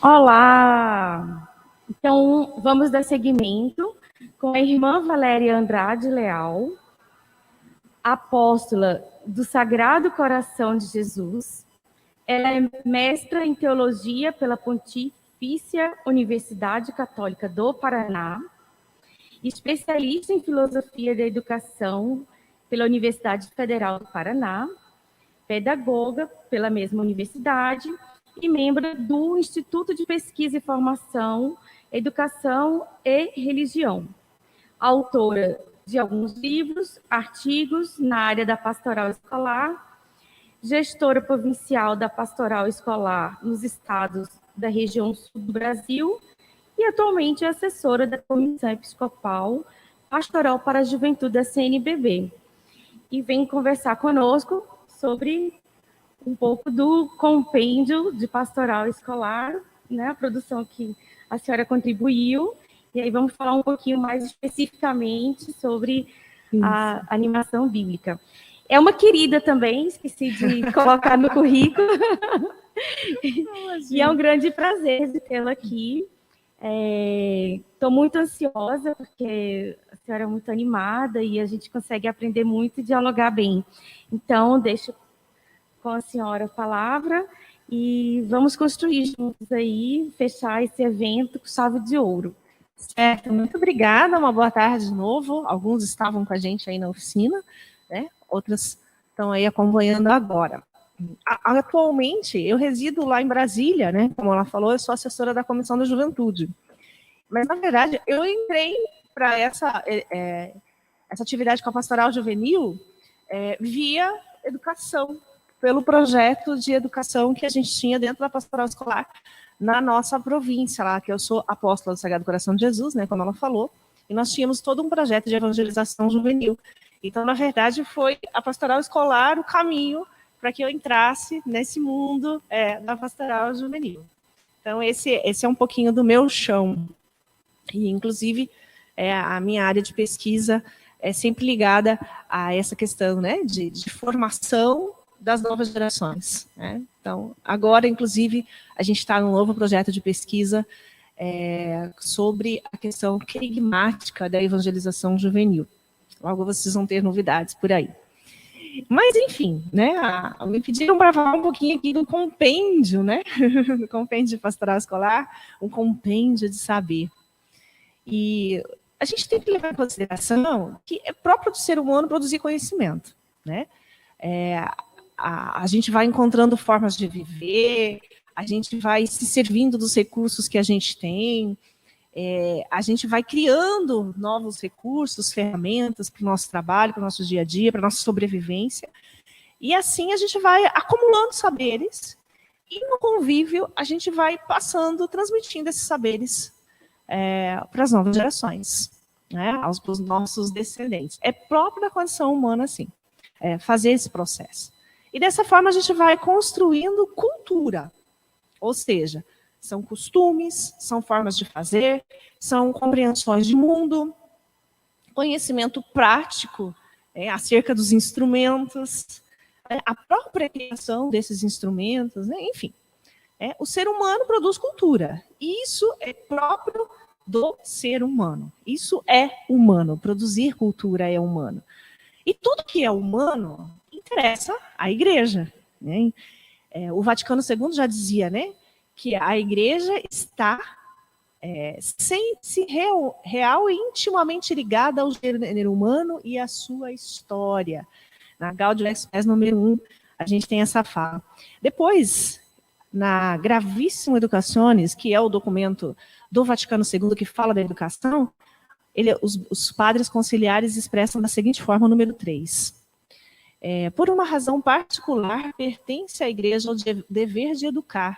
Olá! Então, vamos dar seguimento com a irmã Valéria Andrade Leal, apóstola do Sagrado Coração de Jesus. Ela é mestra em teologia pela Pontifícia Universidade Católica do Paraná, especialista em filosofia da educação pela Universidade Federal do Paraná, pedagoga pela mesma universidade e membro do Instituto de Pesquisa e Formação, Educação e Religião. Autora de alguns livros, artigos na área da pastoral escolar, gestora provincial da pastoral escolar nos estados da região sul do Brasil e atualmente é assessora da Comissão Episcopal Pastoral para a Juventude da CNBB. E vem conversar conosco sobre um pouco do compêndio de pastoral escolar, né, a produção que a senhora contribuiu, e aí vamos falar um pouquinho mais especificamente sobre a animação bíblica. É uma querida também, esqueci de colocar no currículo, e é um grande prazer de tê-la aqui. Estou muito ansiosa, porque a senhora é muito animada e a gente consegue aprender muito e dialogar bem. Então, deixo com a senhora a palavra e vamos construir juntos aí, fechar esse evento com chave de ouro. Certo, muito obrigada, uma boa tarde de novo. Alguns estavam com a gente aí na oficina, né? Outros estão aí acompanhando agora. Atualmente, eu resido lá em Brasília, né? Como ela falou, eu sou assessora da Comissão da Juventude. Mas, na verdade, eu entrei para essa atividade com a pastoral juvenil via educação, pelo projeto de educação que a gente tinha dentro da pastoral escolar na nossa província lá, que eu sou apóstola do Sagrado Coração de Jesus, né, como ela falou, e nós tínhamos todo um projeto de evangelização juvenil. Então, na verdade, foi a pastoral escolar o caminho para que eu entrasse nesse mundo da pastoral juvenil. Então, esse é um pouquinho do meu chão. E, inclusive, a minha área de pesquisa é sempre ligada a essa questão, né, de formação das novas gerações, né? Então, agora, inclusive, a gente está num novo projeto de pesquisa sobre a questão querigmática da evangelização juvenil. Logo vocês vão ter novidades por aí. Mas, enfim, né, me pediram para falar um pouquinho aqui do compêndio, né, do compêndio de pastoral escolar, um compêndio de saber. E a gente tem que levar em consideração que é próprio do ser humano produzir conhecimento, né? A gente vai encontrando formas de viver, a gente vai se servindo dos recursos que a gente tem, a gente vai criando novos recursos, ferramentas para o nosso trabalho, para o nosso dia a dia, para a nossa sobrevivência, e assim a gente vai acumulando saberes, e no convívio a gente vai passando, transmitindo esses saberes para as novas gerações, né, aos nossos descendentes. É próprio da condição humana, assim, fazer esse processo. E dessa forma a gente vai construindo cultura, ou seja, são costumes, são formas de fazer, são compreensões de mundo, conhecimento prático acerca dos instrumentos, a própria criação desses instrumentos, né? Enfim. O ser humano produz cultura, e isso é próprio do ser humano. Isso é humano, produzir cultura é humano. E tudo que é humano interessa à igreja, né? O Vaticano II já dizia, né, que a igreja está real e intimamente ligada ao gênero humano e à sua história. Na Gaudium et Spes número 1, a gente tem essa fala. Depois, na Gravissimo Educationis, que é o documento do Vaticano II que fala da educação, os padres conciliares expressam da seguinte forma o número 3. Por uma razão particular, pertence à igreja ao dever de educar,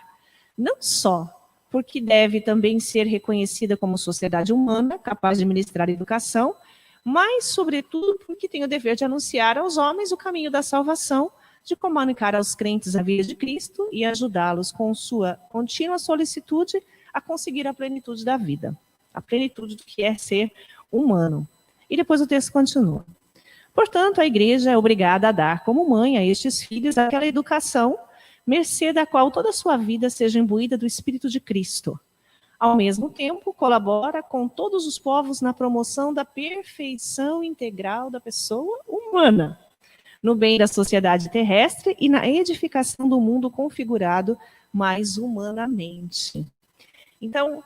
não só porque deve também ser reconhecida como sociedade humana, capaz de ministrar educação, mas, sobretudo, porque tem o dever de anunciar aos homens o caminho da salvação, de comunicar aos crentes a via de Cristo e ajudá-los com sua contínua solicitude a conseguir a plenitude da vida, a plenitude do que é ser humano. E depois o texto continua. Portanto, a igreja é obrigada a dar como mãe a estes filhos aquela educação mercê da qual toda a sua vida seja imbuída do Espírito de Cristo. Ao mesmo tempo, colabora com todos os povos na promoção da perfeição integral da pessoa humana, no bem da sociedade terrestre e na edificação do mundo configurado mais humanamente. Então,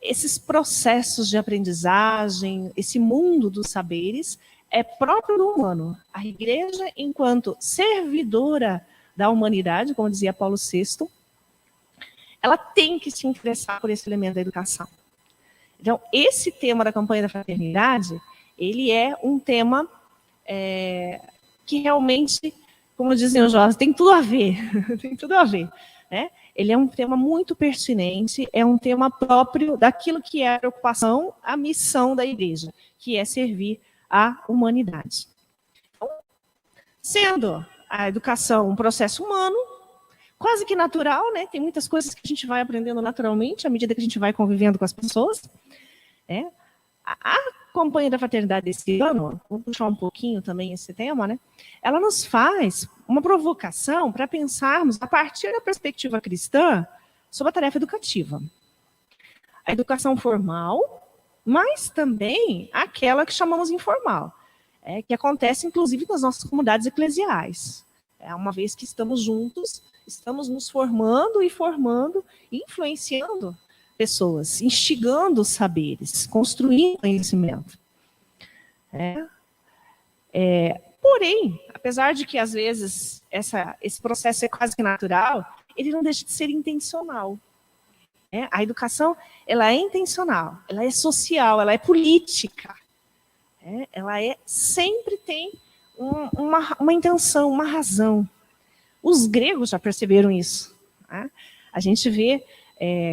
esses processos de aprendizagem, esse mundo dos saberes, é próprio do humano. A igreja, enquanto servidora da humanidade, como dizia Paulo VI, ela tem que se interessar por esse elemento da educação. Então, esse tema da campanha da fraternidade, ele é um tema que realmente, como dizem os jovens, tem tudo a ver, tem tudo a ver, né? Ele é um tema muito pertinente, é um tema próprio daquilo que é a preocupação, a missão da igreja, que é servir a humanidade. Então, sendo a educação um processo humano, quase que natural, né? Tem muitas coisas que a gente vai aprendendo naturalmente à medida que a gente vai convivendo com as pessoas, né? A campanha da fraternidade desse ano, vou puxar um pouquinho também esse tema, né? Ela nos faz uma provocação para pensarmos, a partir da perspectiva cristã, sobre a tarefa educativa. A educação formal, mas também aquela que chamamos informal, que acontece, inclusive, nas nossas comunidades eclesiais. Uma vez que estamos juntos, estamos nos formando, influenciando pessoas, instigando os saberes, construindo conhecimento. Porém, apesar de que, às vezes, esse processo é quase que natural, ele não deixa de ser intencional. A educação, ela é intencional, ela é social, ela é política. Ela sempre tem uma intenção, uma razão. Os gregos já perceberam isso. A gente vê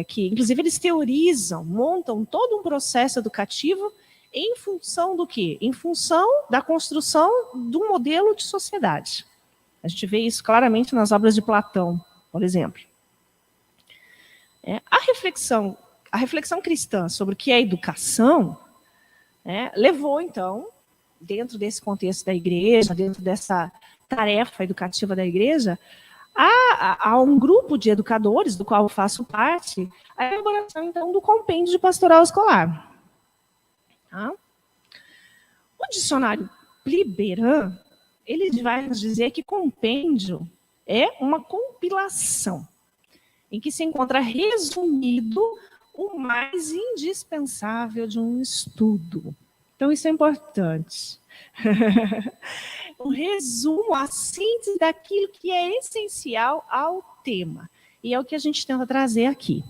que, inclusive, eles teorizam, montam todo um processo educativo em função do quê? Em função da construção de um modelo de sociedade. A gente vê isso claramente nas obras de Platão, por exemplo. A reflexão cristã sobre o que é educação levou, então, dentro desse contexto da igreja, dentro dessa tarefa educativa da igreja, a um grupo de educadores, do qual eu faço parte, a elaboração, então, do compêndio de pastoral escolar. O dicionário Pliberan, ele vai nos dizer que compêndio é uma compilação, em que se encontra resumido o mais indispensável de um estudo. Então, isso é importante. Um resumo, a síntese daquilo que é essencial ao tema. E é o que a gente tenta trazer aqui.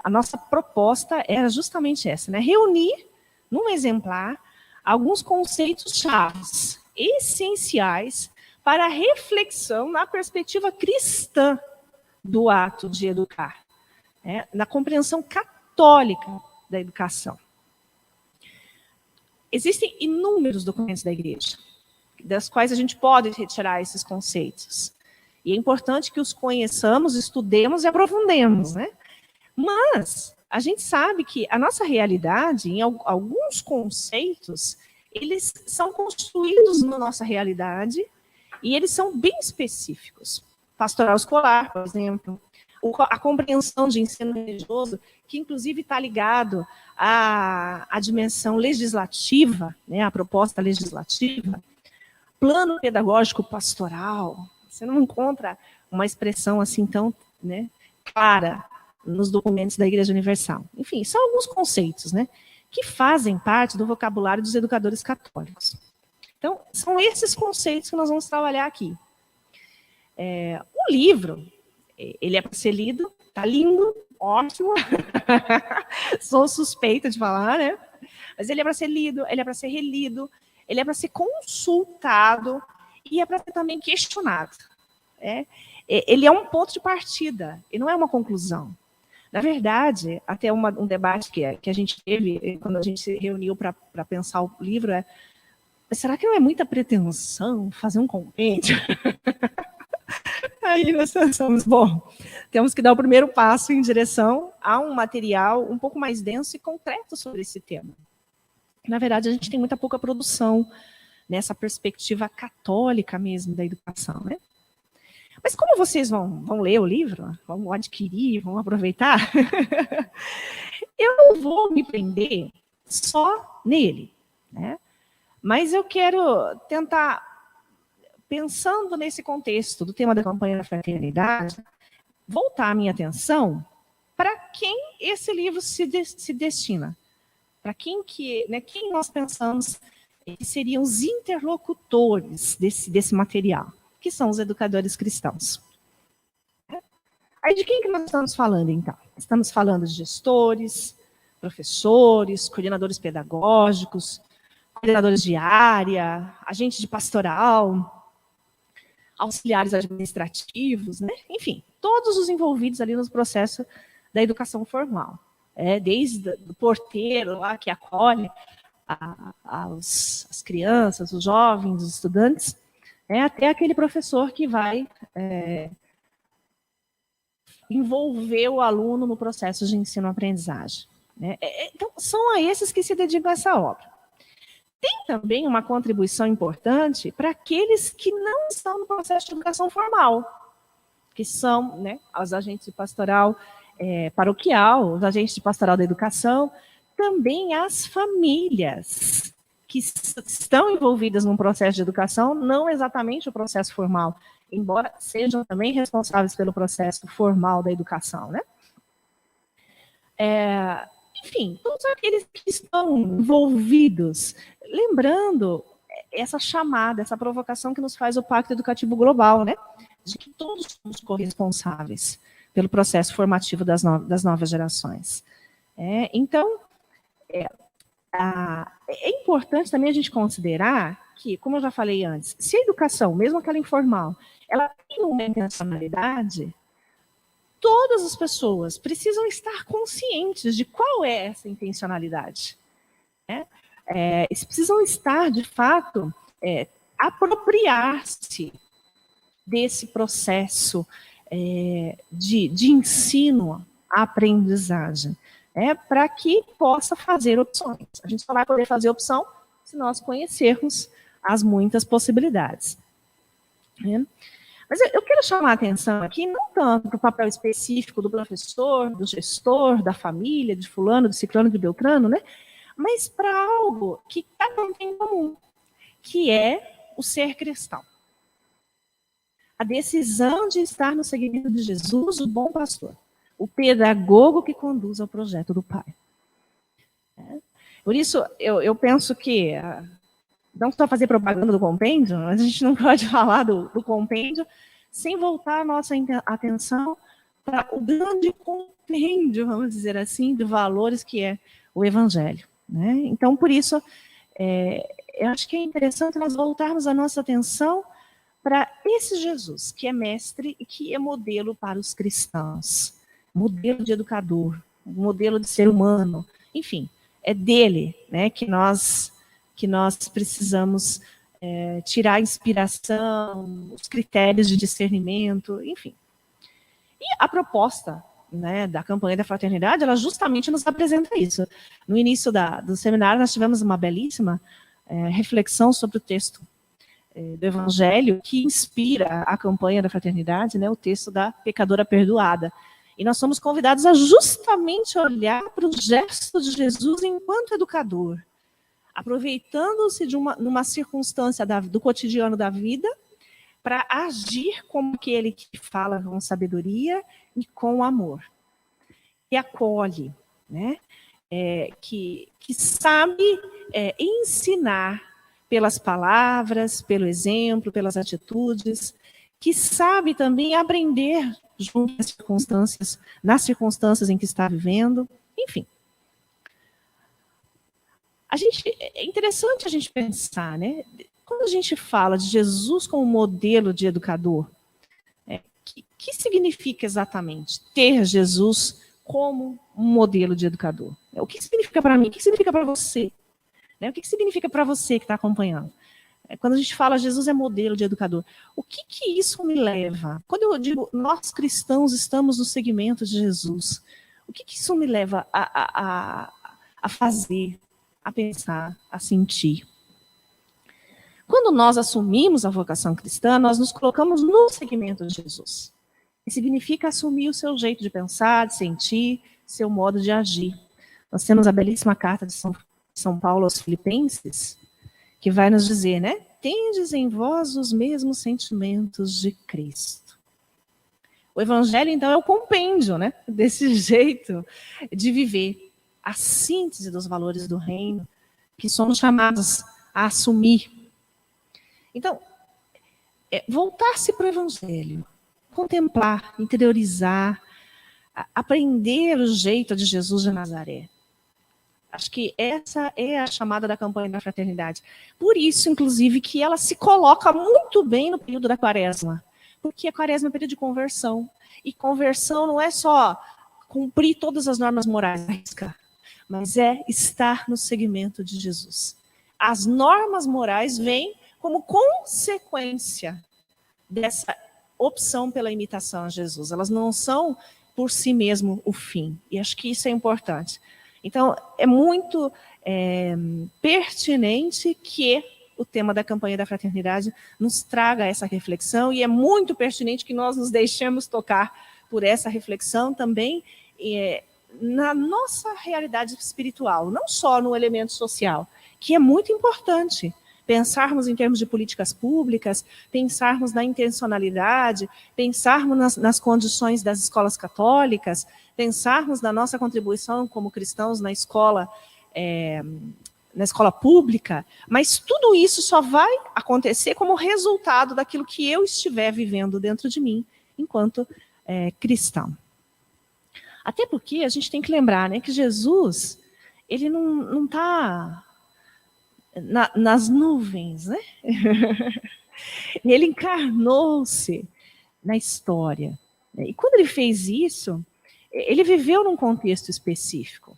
A nossa proposta era justamente essa, né? Reunir, num exemplar, alguns conceitos chaves, essenciais, para a reflexão na perspectiva cristã do ato de educar, na compreensão católica da educação. Existem inúmeros documentos da igreja, das quais a gente pode retirar esses conceitos. E é importante que os conheçamos, estudemos e aprofundemos, né? Mas a gente sabe que a nossa realidade, em alguns conceitos, eles são construídos na nossa realidade e eles são bem específicos. Pastoral escolar, por exemplo, a compreensão de ensino religioso, que inclusive está ligado à dimensão legislativa, né, à proposta legislativa, plano pedagógico pastoral. Você não encontra uma expressão assim tão, né, clara nos documentos da Igreja Universal. Enfim, são alguns conceitos, né, que fazem parte do vocabulário dos educadores católicos. Então, são esses conceitos que nós vamos trabalhar aqui. O livro, ele é para ser lido, tá lindo, ótimo. Sou suspeita de falar, né? Mas ele é para ser lido, ele é para ser relido, ele é para ser consultado e é para ser também questionado. Ele é um ponto de partida, e não é uma conclusão. Na verdade, até um debate que a gente teve quando a gente se reuniu para pensar o livro será que não é muita pretensão fazer um compêndio? Aí nós pensamos, bom, temos que dar o primeiro passo em direção a um material um pouco mais denso e concreto sobre esse tema. Na verdade, a gente tem muita pouca produção nessa perspectiva católica mesmo da educação, né? Mas como vocês vão ler o livro, vão adquirir, vão aproveitar, eu não vou me prender só nele, né? Mas eu quero tentar, pensando nesse contexto do tema da campanha da fraternidade, voltar a minha atenção para quem esse livro se destina, para quem quem nós pensamos que seriam os interlocutores desse material, que são os educadores cristãos. Aí de quem que nós estamos falando, então? Estamos falando de gestores, professores, coordenadores pedagógicos, coordenadores de área, agentes de pastoral, auxiliares administrativos, né? Enfim, todos os envolvidos ali no processo da educação formal. Desde o porteiro lá que acolhe as crianças, os jovens, os estudantes, até aquele professor que vai envolver o aluno no processo de ensino-aprendizagem. Então, são a esses que se dedicam a essa obra. Tem também uma contribuição importante para aqueles que não estão no processo de educação formal, que são os agentes de pastoral paroquial, os agentes de pastoral da educação, também as famílias que estão envolvidas num processo de educação, não exatamente o processo formal, embora sejam também responsáveis pelo processo formal da educação, né? Enfim, todos aqueles que estão envolvidos, lembrando essa chamada, essa provocação que nos faz o Pacto Educativo Global, né? De que todos somos corresponsáveis pelo processo formativo das novas gerações. Então, é importante também a gente considerar que, como eu já falei antes, se a educação, mesmo aquela informal, ela tem uma intencionalidade, todas as pessoas precisam estar conscientes de qual é essa intencionalidade. Eles precisam estar, de fato, apropriar-se desse processo de ensino à aprendizagem, para que possa fazer opções. A gente só vai poder fazer opção se nós conhecermos as muitas possibilidades. Mas eu quero chamar a atenção aqui, não tanto para o papel específico do professor, do gestor, da família, de fulano, de ciclano, de beltrano, né? Mas para algo que cada um tem em comum, que é o ser cristão. A decisão de estar no seguimento de Jesus, o bom pastor, o pedagogo que conduz ao projeto do Pai. Por isso, eu penso que, não só fazer propaganda do compêndio, mas a gente não pode falar do compêndio sem voltar a nossa atenção para o grande compêndio, vamos dizer assim, de valores que é o Evangelho. Então, por isso, eu acho que é interessante nós voltarmos a nossa atenção para esse Jesus, que é mestre e que é modelo para os cristãos, modelo de educador, modelo de ser humano, enfim, é dele que nós precisamos tirar a inspiração, os critérios de discernimento, enfim. E a proposta da campanha da fraternidade, ela justamente nos apresenta isso. No início do seminário, nós tivemos uma belíssima reflexão sobre o texto do Evangelho que inspira a campanha da fraternidade, o texto da pecadora perdoada. E nós somos convidados a justamente olhar para o gesto de Jesus enquanto educador, aproveitando-se de numa circunstância do cotidiano da vida para agir como aquele que fala com sabedoria e com amor, que acolhe, que sabe ensinar pelas palavras, pelo exemplo, pelas atitudes, que sabe também aprender junto às circunstâncias, nas circunstâncias em que está vivendo, enfim. É interessante a gente pensar, quando a gente fala de Jesus como modelo de educador, que significa exatamente ter Jesus como um modelo de educador? O que significa para mim? O que significa para você? O que significa para você que está acompanhando? Quando a gente fala Jesus é modelo de educador, o que isso me leva? Quando eu digo nós cristãos estamos no segmento de Jesus, o que isso me leva a fazer, a pensar, a sentir? Quando nós assumimos a vocação cristã, nós nos colocamos no segmento de Jesus. E significa assumir o seu jeito de pensar, de sentir, seu modo de agir. Nós temos a belíssima carta de São Paulo aos Filipenses, que vai nos dizer, né? Tendes em vós os mesmos sentimentos de Cristo. O Evangelho, então, é o compêndio, né? Desse jeito de viver, a síntese dos valores do reino, que somos chamados a assumir. Então, voltar-se para o Evangelho, contemplar, interiorizar, aprender o jeito de Jesus de Nazaré. Acho que essa é a chamada da campanha da fraternidade. Por isso, inclusive, que ela se coloca muito bem no período da quaresma. Porque a quaresma é um período de conversão. E conversão não é só cumprir todas as normas morais, mas é estar no segmento de Jesus. As normas morais vêm como consequência dessa opção pela imitação a Jesus. Elas não são por si mesmo o fim. E acho que isso é importante. Então, é muito pertinente que o tema da campanha da fraternidade nos traga essa reflexão, e é muito pertinente que nós nos deixemos tocar por essa reflexão também na nossa realidade espiritual, não só no elemento social, que é muito importante. Pensarmos em termos de políticas públicas, pensarmos na intencionalidade, pensarmos nas condições das escolas católicas, pensarmos na nossa contribuição como cristãos na escola pública, mas tudo isso só vai acontecer como resultado daquilo que eu estiver vivendo dentro de mim, enquanto cristão. Até porque a gente tem que lembrar, né, que Jesus, ele não está nas nuvens, né? Ele encarnou-se na história. E quando ele fez isso, ele viveu num contexto específico.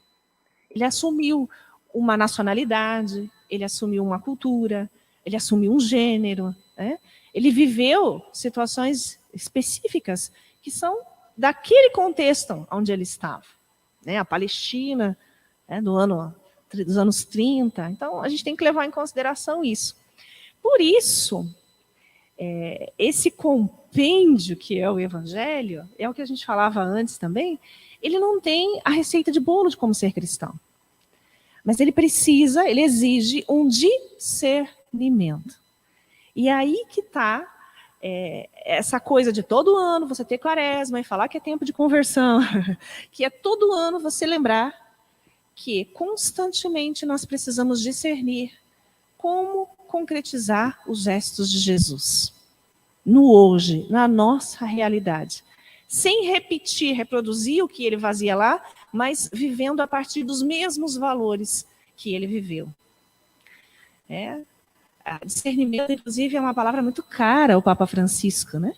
Ele assumiu uma nacionalidade, ele assumiu uma cultura, ele assumiu um gênero, né? Ele viveu situações específicas que são daquele contexto onde ele estava, né? A Palestina, né, dos anos 30. Então, a gente tem que levar em consideração isso. Por isso, esse compêndio que é o Evangelho, é o que a gente falava antes também, ele não tem a receita de bolo de como ser cristão. Mas ele exige um discernimento. E aí que está essa coisa de todo ano você ter quaresma e falar que é tempo de conversão, que é todo ano você lembrar que constantemente nós precisamos discernir como concretizar os gestos de Jesus no hoje, na nossa realidade, sem reproduzir o que ele fazia lá, mas vivendo a partir dos mesmos valores que ele viveu. Discernimento, inclusive, é uma palavra muito cara ao Papa Francisco, né?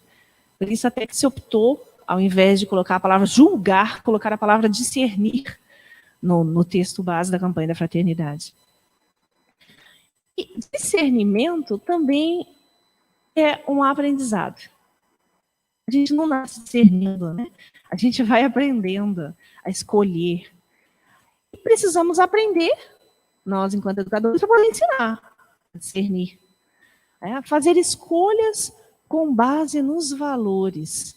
Por isso até que se optou, ao invés de colocar a palavra julgar, colocar a palavra discernir no texto base da campanha da fraternidade. E discernimento também é um aprendizado. A gente não nasce discernindo, né? A gente vai aprendendo a escolher. E precisamos aprender, nós, enquanto educadores, para poder ensinar a discernir. A fazer escolhas com base nos valores.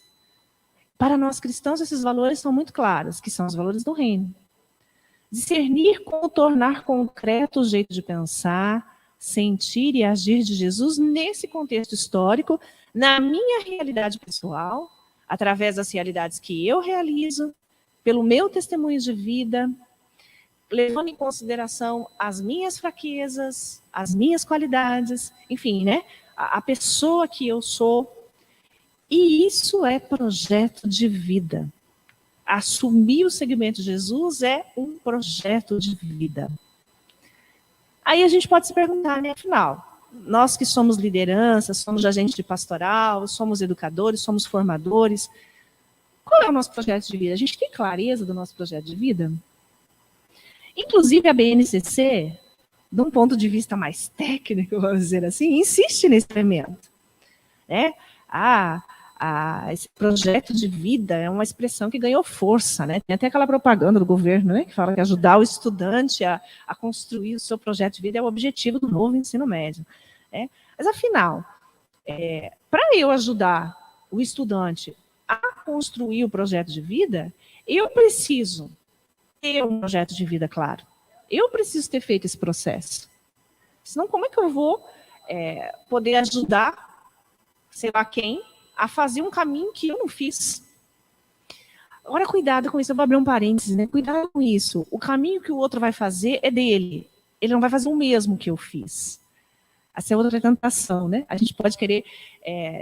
Para nós cristãos, esses valores são muito claros, que são os valores do reino. Discernir como tornar concreto o jeito de pensar, sentir e agir de Jesus nesse contexto histórico, na minha realidade pessoal, através das realidades que eu realizo, pelo meu testemunho de vida, levando em consideração as minhas fraquezas, as minhas qualidades, enfim, né? A pessoa que eu sou. E isso é projeto de vida. Assumir o segmento de Jesus é um projeto de vida. Aí a gente pode se perguntar, né, afinal, nós que somos liderança, somos agentes de pastoral, somos educadores, somos formadores, qual é o nosso projeto de vida? A gente tem clareza do nosso projeto de vida? Inclusive a BNCC, de um ponto de vista mais técnico, vamos dizer assim, insiste nesse elemento. Esse projeto de vida é uma expressão que ganhou força, né? Tem até aquela propaganda do governo, né, que fala que ajudar o estudante a construir o seu projeto de vida é o objetivo do novo ensino médio. Mas, afinal, para eu ajudar o estudante a construir o projeto de vida, eu preciso ter um projeto de vida claro. Eu preciso ter feito esse processo. Senão, como é que eu vou poder ajudar, sei lá quem, a fazer um caminho que eu não fiz? Agora, cuidado com isso, eu vou abrir um parênteses, né? Cuidado com isso. O caminho que o outro vai fazer é dele. Ele não vai fazer o mesmo que eu fiz. Essa é outra tentação, né? A gente pode querer,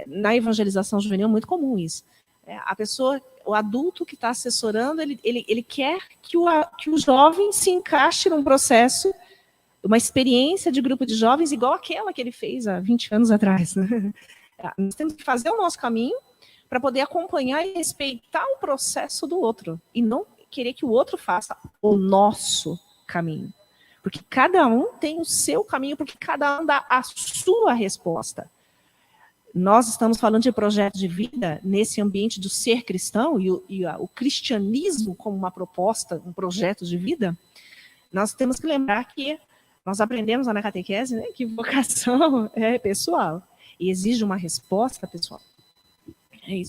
na evangelização juvenil, é muito comum isso. A pessoa, o adulto que está assessorando, ele quer que o jovem se encaixe num processo, uma experiência de grupo de jovens igual aquela que ele fez há 20 anos atrás. Né? Nós temos que fazer o nosso caminho para poder acompanhar e respeitar o processo do outro, e não querer que o outro faça o nosso caminho. Porque cada um tem o seu caminho, porque cada um dá a sua resposta. Nós estamos falando de projeto de vida nesse ambiente do ser cristão, e o cristianismo como uma proposta, um projeto de vida. Nós temos que lembrar que nós aprendemos lá na catequese, né, que vocação é pessoal, e exige uma resposta pessoal.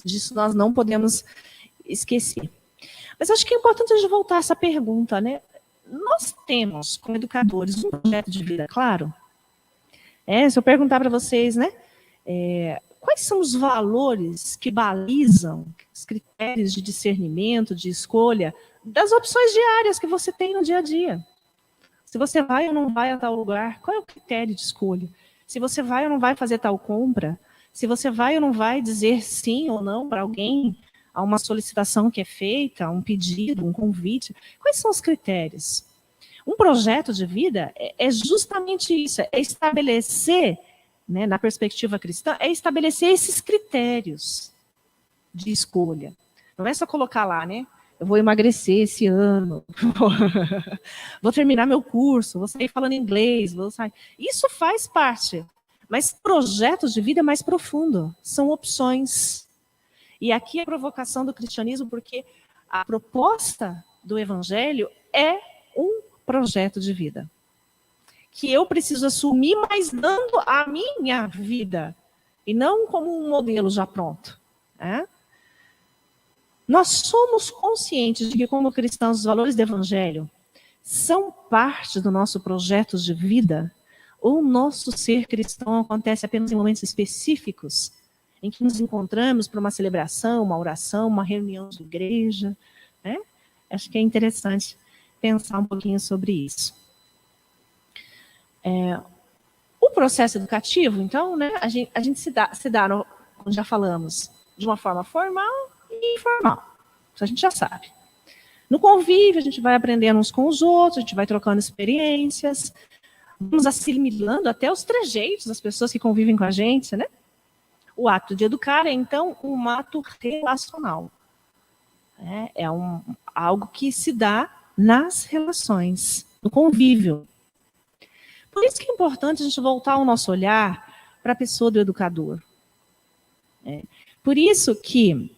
Disso nós não podemos esquecer. Mas acho que é importante a gente voltar a essa pergunta, né? Nós temos, como educadores, um projeto de vida claro? Se eu perguntar para vocês, né? Quais são os valores que balizam os critérios de discernimento, de escolha, das opções diárias que você tem no dia a dia? Se você vai ou não vai a tal lugar, qual é o critério de escolha? Se você vai ou não vai fazer tal compra, se você vai ou não vai dizer sim ou não para alguém, a uma solicitação que é feita, a um pedido, um convite, quais são os critérios? Um projeto de vida é justamente isso, é estabelecer, né, na perspectiva cristã, é estabelecer esses critérios de escolha. Não é só colocar lá, né? Eu vou emagrecer esse ano, vou terminar meu curso, vou sair falando inglês, vou sair. Isso faz parte. Mas projetos de vida é mais profundo, são opções. E aqui é a provocação do cristianismo, porque a proposta do evangelho é um projeto de vida. Que eu preciso assumir, mas dando a minha vida, e não como um modelo já pronto. Nós somos conscientes de que, como cristãos, os valores do evangelho são parte do nosso projeto de vida, ou o nosso ser cristão acontece apenas em momentos específicos, em que nos encontramos para uma celebração, uma oração, uma reunião de igreja. Né? Acho que é interessante pensar um pouquinho sobre isso. O processo educativo, então, né, a gente se dá como já falamos, de uma forma formal e informal. Isso a gente já sabe. No convívio, a gente vai aprendendo uns com os outros, a gente vai trocando experiências, vamos assimilando até os trejeitos das pessoas que convivem com a gente, né? O ato de educar é, então, um ato relacional. Algo que se dá nas relações, no convívio. Por isso que é importante a gente voltar o nosso olhar para a pessoa do educador. Por isso que,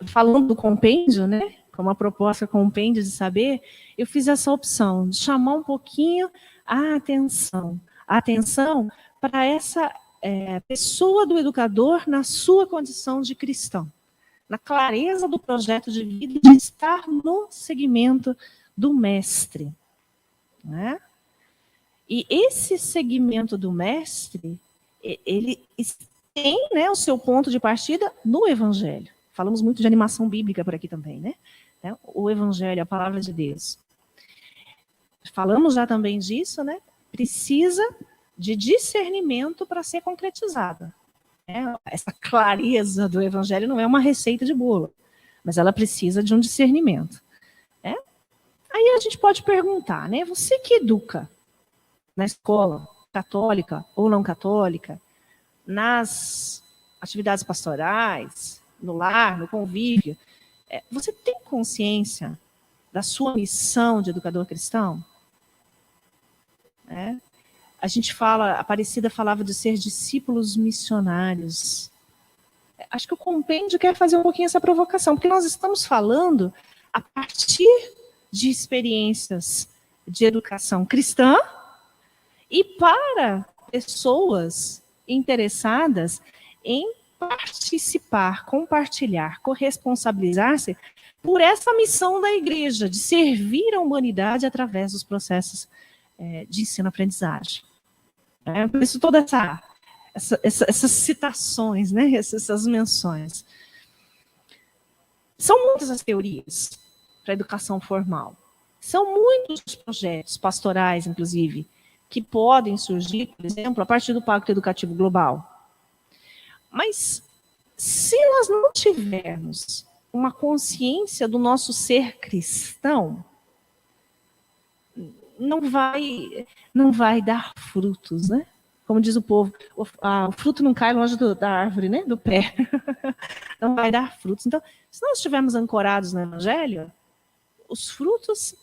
falando do compêndio, né, como a proposta compêndio de saber, eu fiz essa opção de chamar um pouquinho a atenção para essa pessoa do educador na sua condição de cristão, na clareza do projeto de vida, de estar no segmento do mestre. Né? E esse segmento do mestre, ele tem, né, o seu ponto de partida no Evangelho. Falamos muito de animação bíblica por aqui também, né? O Evangelho, a palavra de Deus. Falamos já também disso, né? Precisa de discernimento para ser concretizada. Essa clareza do Evangelho não é uma receita de bolo, mas ela precisa de um discernimento. Aí a gente pode perguntar, né? Você que educa na escola, católica ou não católica, nas atividades pastorais, no lar, no convívio, você tem consciência da sua missão de educador cristão? A Aparecida falava de ser discípulos missionários. Acho que o compêndio quer fazer um pouquinho essa provocação, porque nós estamos falando a partir de experiências de educação cristã e para pessoas interessadas em participar, compartilhar, corresponsabilizar-se por essa missão da igreja, de servir a humanidade através dos processos de ensino-aprendizagem. Por isso, todas essas citações, né, essas menções. São muitas as teorias para a educação formal. São muitos os projetos pastorais, inclusive, que podem surgir, por exemplo, a partir do Pacto Educativo Global. Mas, se nós não tivermos uma consciência do nosso ser cristão, não vai dar frutos, né? Como diz o povo, o fruto não cai longe da árvore, né? Do pé. Não vai dar frutos. Então, se nós estivermos ancorados no Evangelho, os frutos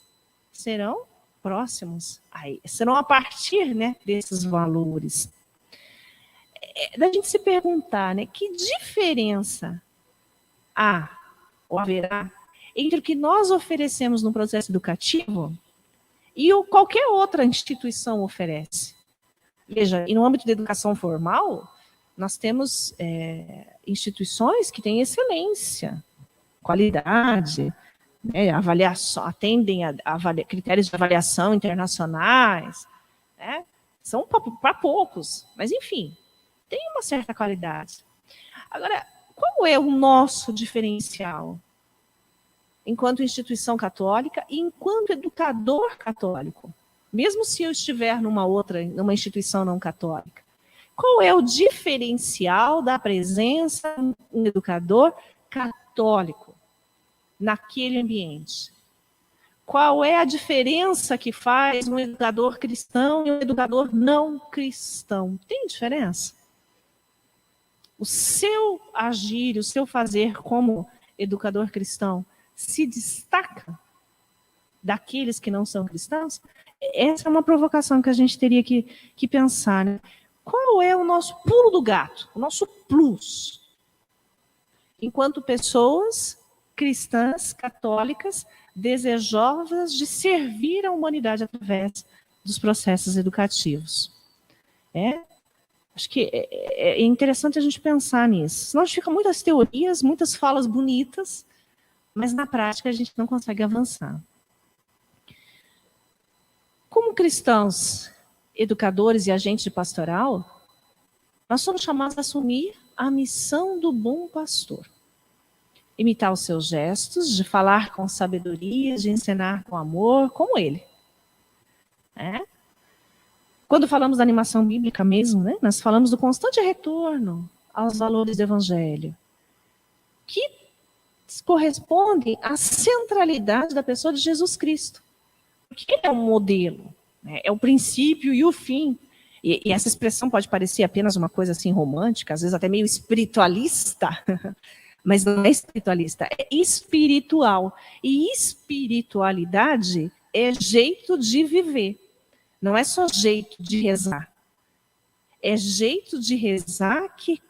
serão próximos, serão a partir, né, desses valores. Da gente se perguntar, né, que diferença há ou haverá entre o que nós oferecemos no processo educativo e o qualquer outra instituição oferece. Veja, e no âmbito da educação formal, nós temos instituições que têm excelência, qualidade, né, avaliação, atendem a critérios de avaliação internacionais, né, são para poucos, mas enfim, tem uma certa qualidade. Agora, qual é o nosso diferencial enquanto instituição católica e enquanto educador católico? Mesmo se eu estiver numa instituição não católica. Qual é o diferencial da presença de um educador católico naquele ambiente? Qual é a diferença que faz um educador cristão e um educador não cristão? Tem diferença? O seu agir, o seu fazer como educador cristão se destaca daqueles que não são cristãos? Essa é uma provocação que a gente teria que pensar, né? Qual é o nosso pulo do gato, o nosso plus? Enquanto pessoas cristãs, católicas, desejosas de servir a humanidade através dos processos educativos. Acho que é interessante a gente pensar nisso. Senão a gente fica muitas teorias, muitas falas bonitas, mas na prática a gente não consegue avançar. Como cristãos, educadores e agentes de pastoral, nós somos chamados a assumir a missão do bom pastor. Imitar os seus gestos, de falar com sabedoria, de ensinar com amor, como ele. Quando falamos da animação bíblica mesmo, né, nós falamos do constante retorno aos valores do Evangelho, que correspondem à centralidade da pessoa de Jesus Cristo. Porque ele é um modelo, né? É o princípio e o fim. E essa expressão pode parecer apenas uma coisa assim romântica, às vezes até meio espiritualista, mas não é espiritualista, é espiritual. E espiritualidade é jeito de viver, não é só jeito de rezar. É jeito de rezar que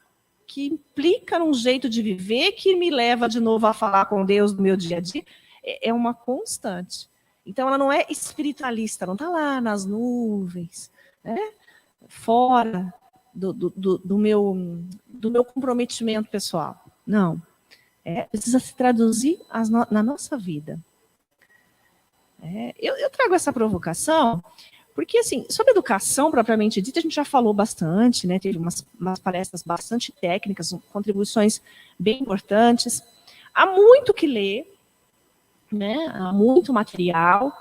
implica num jeito de viver que me leva de novo a falar com Deus no meu dia a dia. É uma constante. Então, ela não é espiritualista, não está lá nas nuvens, né? Fora do meu comprometimento pessoal. Não. Precisa se traduzir na nossa vida. Eu trago essa provocação porque, assim, sobre educação propriamente dita, a gente já falou bastante, né? Teve umas palestras bastante técnicas, contribuições bem importantes. Há muito que ler, né? Há muito material,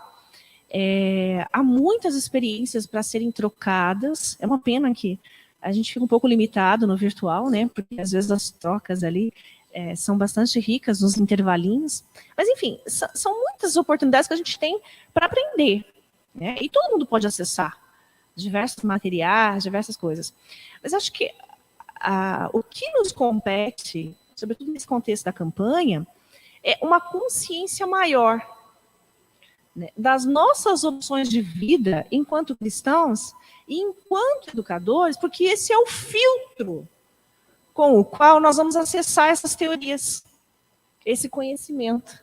há muitas experiências para serem trocadas. É uma pena que a gente fica um pouco limitado no virtual, né? Porque às vezes as trocas ali são bastante ricas nos intervalinhos. Mas, enfim, são muitas oportunidades que a gente tem para aprender, né? E todo mundo pode acessar diversos materiais, diversas coisas. Mas acho que o que nos compete, sobretudo nesse contexto da campanha, é uma consciência maior, né, das nossas opções de vida enquanto cristãos e enquanto educadores, porque esse é o filtro com o qual nós vamos acessar essas teorias, esse conhecimento.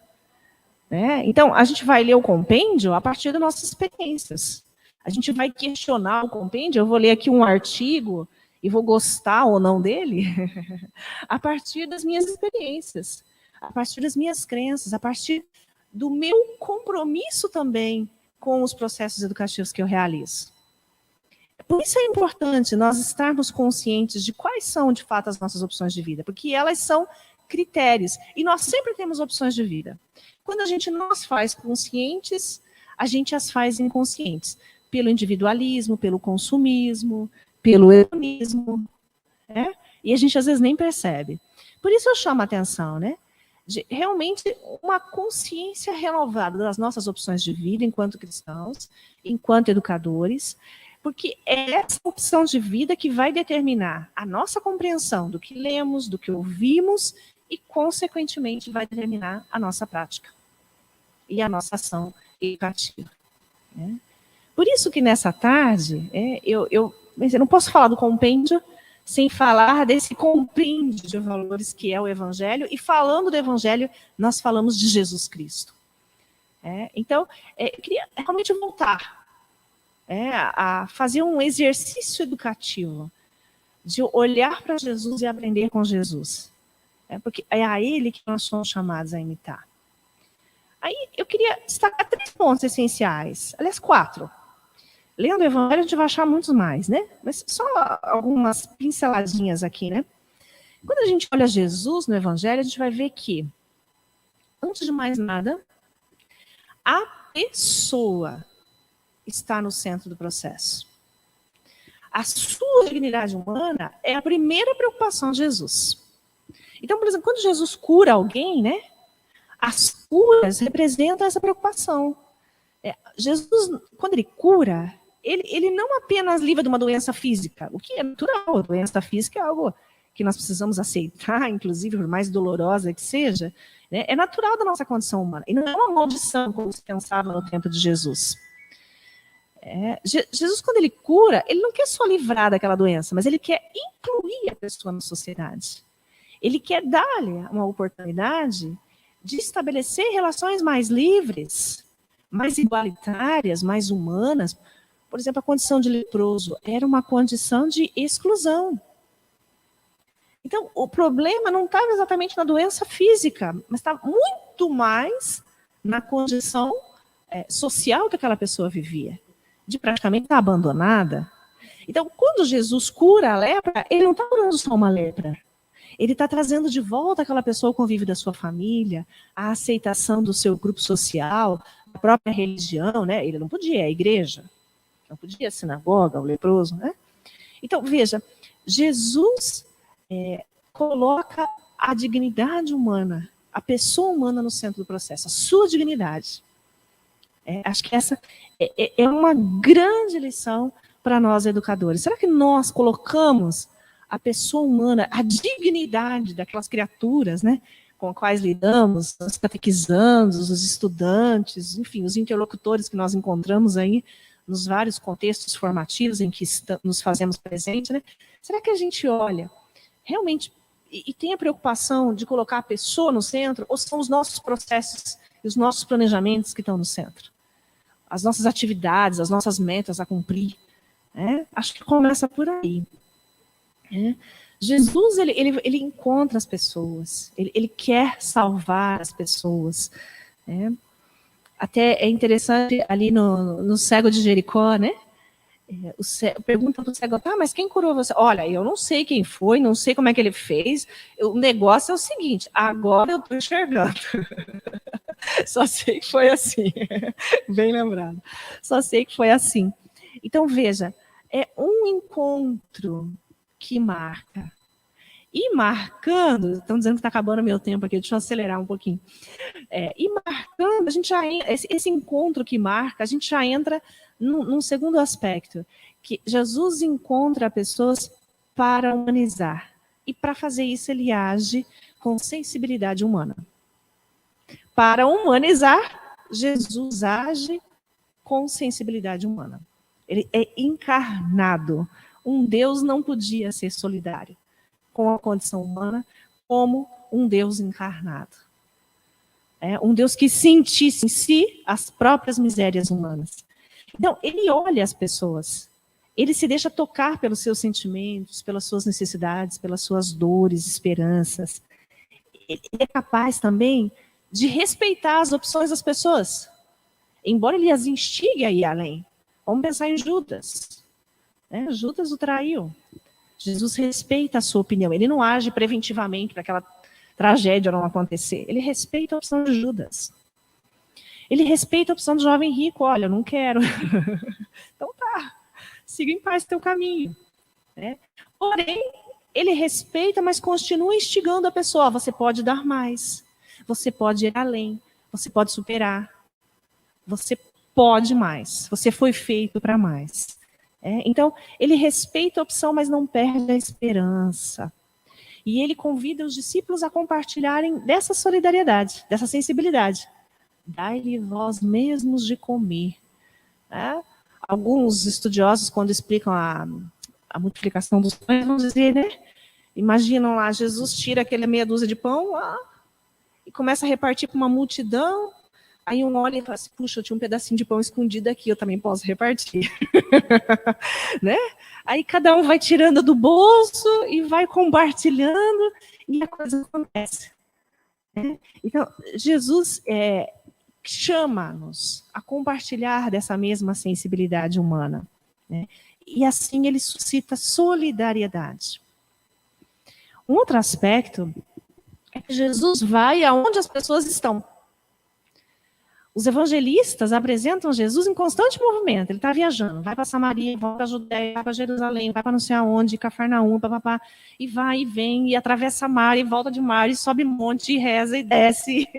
Né? Então, a gente vai ler o compêndio a partir das nossas experiências. A gente vai questionar o compêndio, eu vou ler aqui um artigo e vou gostar ou não dele, a partir das minhas experiências, a partir das minhas crenças, a partir do meu compromisso também com os processos educativos que eu realizo. Por isso é importante nós estarmos conscientes de quais são, de fato, as nossas opções de vida, porque elas são critérios, e nós sempre temos opções de vida. Quando a gente não as faz conscientes, a gente as faz inconscientes, pelo individualismo, pelo consumismo, pelo hedonismo, né? E a gente às vezes nem percebe. Por isso eu chamo a atenção, né? De realmente uma consciência renovada das nossas opções de vida enquanto cristãos, enquanto educadores, porque é essa opção de vida que vai determinar a nossa compreensão do que lemos, do que ouvimos e, consequentemente, vai determinar a nossa prática e a nossa ação educativa. Né? Por isso que nessa tarde, eu não posso falar do compêndio sem falar desse compêndio de valores que é o Evangelho, e falando do Evangelho, nós falamos de Jesus Cristo. Então, eu queria realmente voltar a fazer um exercício educativo de olhar para Jesus e aprender com Jesus. Porque é a Ele que nós somos chamados a imitar. Aí eu queria destacar 3 pontos essenciais, aliás, 4. Lendo o Evangelho a gente vai achar muitos mais, né? Mas só algumas pinceladinhas aqui, né? Quando a gente olha Jesus no Evangelho, a gente vai ver que, antes de mais nada, a pessoa está no centro do processo. A sua dignidade humana é a primeira preocupação de Jesus. Então, por exemplo, quando Jesus cura alguém, né? As curas representam essa preocupação. Jesus, quando ele cura, ele não apenas livra de uma doença física, o que é natural, a doença física é algo que nós precisamos aceitar, inclusive, por mais dolorosa que seja, né? É natural da nossa condição humana, e não é uma maldição, como se pensava no tempo de Jesus. Jesus, quando ele cura, ele não quer só livrar daquela doença, mas ele quer incluir a pessoa na sociedade. Ele quer dar-lhe uma oportunidade de estabelecer relações mais livres, mais igualitárias, mais humanas. Por exemplo, a condição de leproso era uma condição de exclusão. Então, o problema não estava exatamente na doença física, mas estava muito mais na condição social que aquela pessoa vivia, de praticamente estar abandonada. Então, quando Jesus cura a lepra, ele não está curando só uma lepra. Ele está trazendo de volta aquela pessoa ao convívio da sua família, a aceitação do seu grupo social, a própria religião, né? Ele não podia ir à igreja, não podia ir à sinagoga, ao leproso, né? Então, veja, Jesus coloca a dignidade humana, a pessoa humana no centro do processo, a sua dignidade. Acho que essa é uma grande lição para nós educadores. Será que nós colocamos a pessoa humana, a dignidade daquelas criaturas, né, com as quais lidamos, os catequizandos, os estudantes, enfim, os interlocutores que nós encontramos aí nos vários contextos formativos em que nos fazemos presente, né? Será que a gente olha realmente e tem a preocupação de colocar a pessoa no centro, ou são os nossos processos e os nossos planejamentos que estão no centro? As nossas atividades, as nossas metas a cumprir, né? Acho que começa por aí. Jesus, ele encontra as pessoas, ele quer salvar as pessoas. Até é interessante ali no cego de Jericó, né? Pergunta para o cego, mas quem curou você? Olha, eu não sei quem foi, não sei como é que ele fez, o negócio é o seguinte, agora eu estou enxergando. Só sei que foi assim, bem lembrado. Só sei que foi assim. Então, veja, é um encontro que marca. E marcando, estão dizendo que está acabando o meu tempo aqui, deixa eu acelerar um pouquinho. E marcando, a gente já esse encontro que marca, a gente já entra num segundo aspecto, que Jesus encontra pessoas para humanizar. E para fazer isso, ele age com sensibilidade humana. Para humanizar, Jesus age com sensibilidade humana. Ele é encarnado. Um Deus não podia ser solidário com a condição humana como um Deus encarnado. Um Deus que sentisse em si as próprias misérias humanas. Então, ele olha as pessoas, ele se deixa tocar pelos seus sentimentos, pelas suas necessidades, pelas suas dores, esperanças. Ele é capaz também de respeitar as opções das pessoas, embora ele as instigue a ir além. Vamos pensar em Judas. Judas o traiu. Jesus respeita a sua opinião. Ele não age preventivamente para aquela tragédia não acontecer. Ele respeita a opção de Judas. Ele respeita a opção do jovem rico. Olha, eu não quero. Então tá, siga em paz teu caminho. Porém, ele respeita, mas continua instigando a pessoa. Você pode dar mais. Você pode ir além. Você pode superar. Você pode mais. Você foi feito para mais. Então, ele respeita a opção, mas não perde a esperança. E ele convida os discípulos a compartilharem dessa solidariedade, dessa sensibilidade. Dai-lhe vós mesmos de comer. Alguns estudiosos, quando explicam a multiplicação dos pães, vão dizer, imaginam lá, Jesus tira aquela meia dúzia de pão e começa a repartir para uma multidão. Aí um olha e fala assim, puxa, eu tinha um pedacinho de pão escondido aqui, eu também posso repartir. Aí cada um vai tirando do bolso e vai compartilhando e a coisa acontece. Então, Jesus chama-nos a compartilhar dessa mesma sensibilidade humana. E assim ele suscita solidariedade. Um outro aspecto é que Jesus vai aonde as pessoas estão. Os evangelistas apresentam Jesus em constante movimento. Ele está viajando, vai para Samaria, volta para a Judéia, vai para Jerusalém, vai para não sei aonde, Cafarnaum, papapá, e vai e vem, e atravessa mar, e volta de mar, e sobe monte, e reza, e desce.